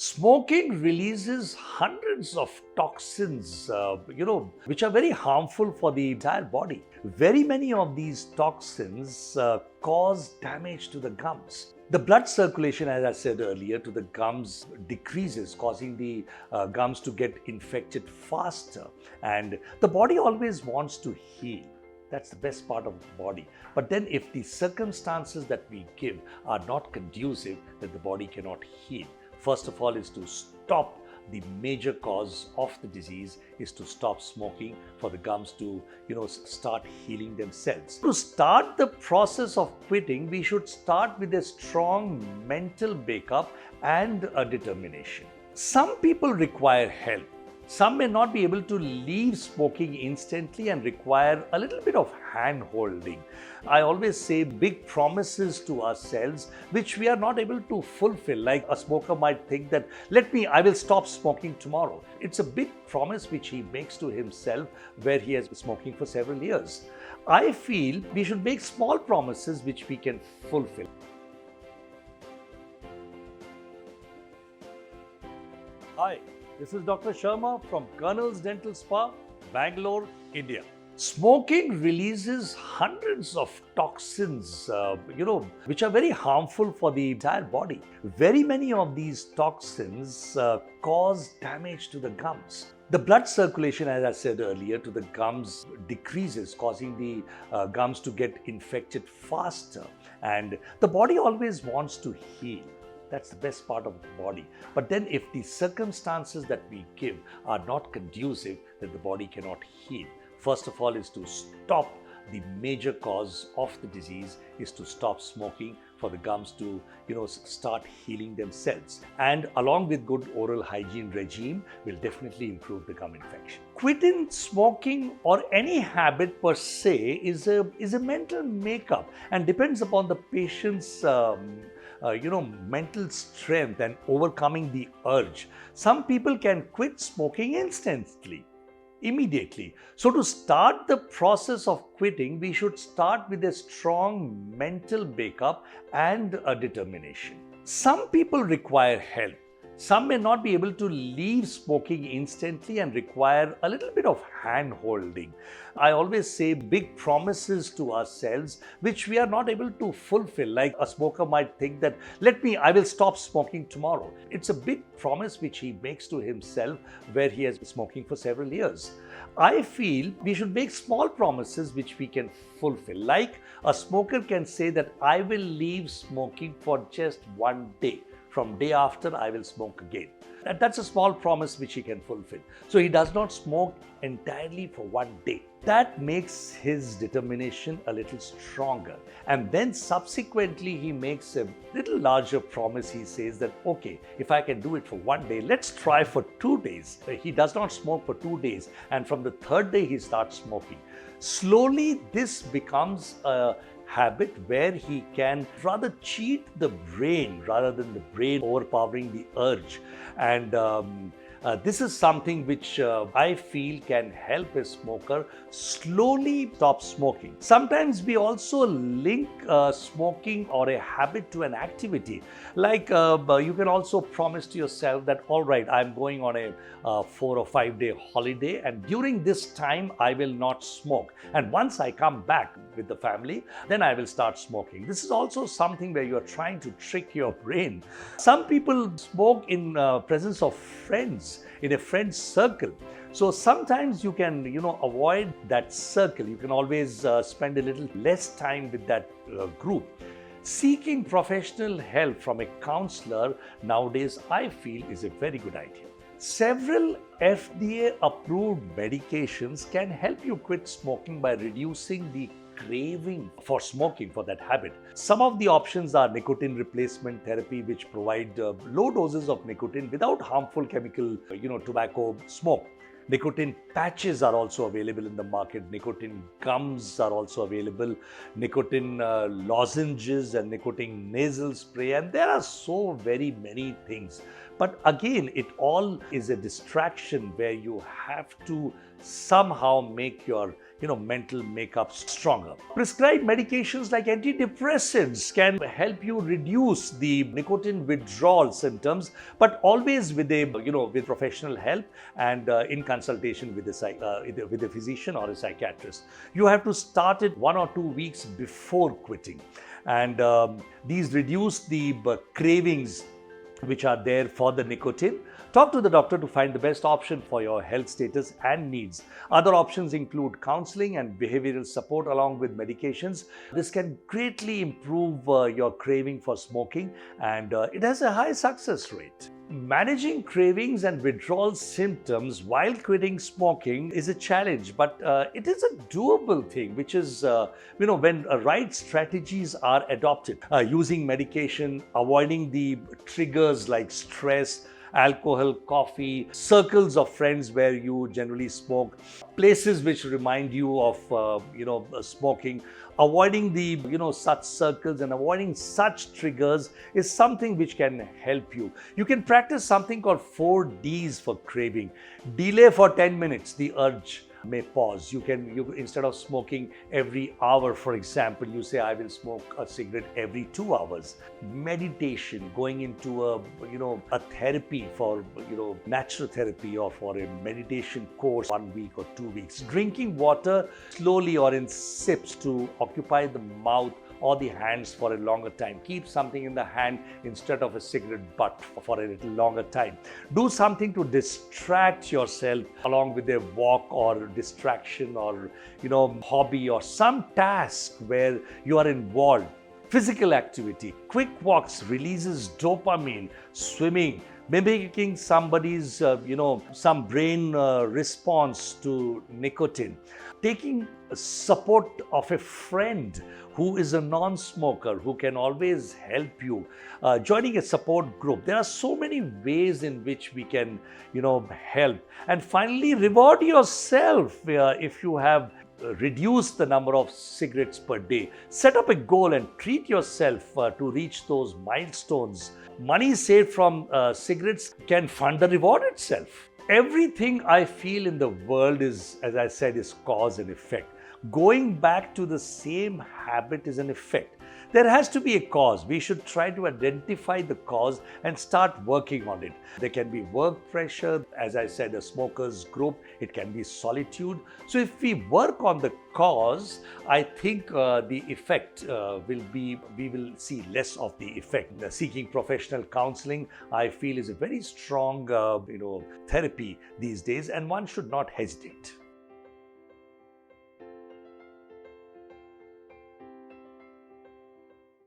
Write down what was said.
Smoking releases hundreds of toxins, which are very harmful for the entire body. Very many of these toxins cause damage to the gums. The blood circulation, as I said earlier, to the gums decreases, causing the gums to get infected faster. And the body always wants to heal. That's the best part of the body. But then if the circumstances that we give are not conducive, then the body cannot heal. First of all is to stop the major cause of the disease is to stop smoking for the gums to, start healing themselves. To start the process of quitting, we should start with a strong mental makeup and a determination. Some people require help. Some may not be able to leave smoking instantly and require a little bit of hand-holding. I always say big promises to ourselves which we are not able to fulfill. Like a smoker might think that, I will stop smoking tomorrow. It's a big promise which he makes to himself where he has been smoking for several years. I feel we should make small promises which we can fulfill. Hi. This is Dr. Sharma from Colonel's Dental Spa, Bangalore, India. Smoking releases hundreds of toxins, which are very harmful for the entire body. Very many of these toxins cause damage to the gums. The blood circulation, as I said earlier, to the gums decreases, causing the gums to get infected faster. And the body always wants to heal. That's the best part of the body. But then if the circumstances that we give are not conducive, then the body cannot heal. First of all is to stop the major cause of the disease is to stop smoking for the gums to, start healing themselves. And along with good oral hygiene regime will definitely improve the gum infection. Quitting smoking or any habit per se is a mental makeup and depends upon the patient's mental strength and overcoming the urge. Some people can quit smoking instantly, immediately. So to start the process of quitting, we should start with a strong mental makeup and a determination. Some people require help. Some may not be able to leave smoking instantly and require a little bit of hand-holding. I always say big promises to ourselves which we are not able to fulfill. Like a smoker might think that, I will stop smoking tomorrow. It's a big promise which he makes to himself where he has been smoking for several years. I feel we should make small promises which we can fulfill. Like a smoker can say that I will leave smoking for just one day. From day after, I will smoke again. That's a small promise which he can fulfill. So he does not smoke entirely for one day. That makes his determination a little stronger. And then subsequently, he makes a little larger promise. He says that, okay, if I can do it for one day, let's try for 2 days. He does not smoke for 2 days. And from the third day, he starts smoking. Slowly, this becomes a habit where he can rather cheat the brain rather than the brain overpowering the urge. And this is something which I feel can help a smoker slowly stop smoking. Sometimes we also link smoking or a habit to an activity. Like you can also promise to yourself that, all right, I'm going on a 4 or 5 day holiday, and during this time I will not smoke. And once I come back with the family, then I will start smoking. This is also something where you are trying to trick your brain. Some people smoke in presence of friends, in a friend's circle. So sometimes you can, avoid that circle. You can always spend a little less time with that group. Seeking professional help from a counselor nowadays, I feel, is a very good idea. Several FDA-approved medications can help you quit smoking by reducing the craving for smoking, for that habit. Some of the options are nicotine replacement therapy, which provide low doses of nicotine without harmful chemical, tobacco smoke. Nicotine patches are also available in the market. Nicotine gums are also available. Nicotine lozenges and nicotine nasal spray. And there are so very many things. But again, it all is a distraction where you have to somehow make your mental makeup stronger. Prescribed medications like antidepressants can help you reduce the nicotine withdrawal symptoms, but always with with professional help and in consultation with a physician or a psychiatrist. You have to start it 1 or 2 weeks before quitting, and these reduce the cravings which are there for the nicotine. Talk to the doctor to find the best option for your health status and needs. Other options include counseling and behavioral support along with medications. This can greatly improve your craving for smoking, and it has a high success rate. Managing cravings and withdrawal symptoms while quitting smoking is a challenge, but it is a doable thing, which is, when right strategies are adopted. Using medication, avoiding the triggers like stress, alcohol, coffee, circles of friends where you generally smoke, places which remind you of, smoking. Avoiding the, such circles and avoiding such triggers is something which can help you. You can practice something called 4 Ds for craving. Delay for 10 minutes, the urge may pause. You instead of smoking every hour, for example, you say, I will smoke a cigarette every 2 hours. Meditation, going into a therapy for, natural therapy or for a meditation course 1 week or 2 weeks. Drinking water slowly or in sips to occupy the mouth or the hands for a longer time. Keep something in the hand instead of a cigarette butt for a little longer time. Do something to distract yourself along with a walk or distraction or hobby or some task where you are involved. Physical activity, quick walks releases dopamine. Swimming, mimicking somebody's some brain response to nicotine. Taking support of a friend who is a non-smoker who can always help you. Joining a support group. There are so many ways in which we can help. And finally, reward yourself if you have reduce the number of cigarettes per day. Set up a goal and treat yourself to reach those milestones. Money saved from cigarettes can fund the reward itself. Everything I feel in the world is, as I said, is cause and effect. Going back to the same habit is an effect. There has to be a cause. We should try to identify the cause and start working on it. There can be work pressure, as I said, a smokers group. It can be solitude. So if we work on the cause, I think the effect we will see less of the effect. Seeking professional counseling, I feel, is a very strong, therapy these days, and one should not hesitate.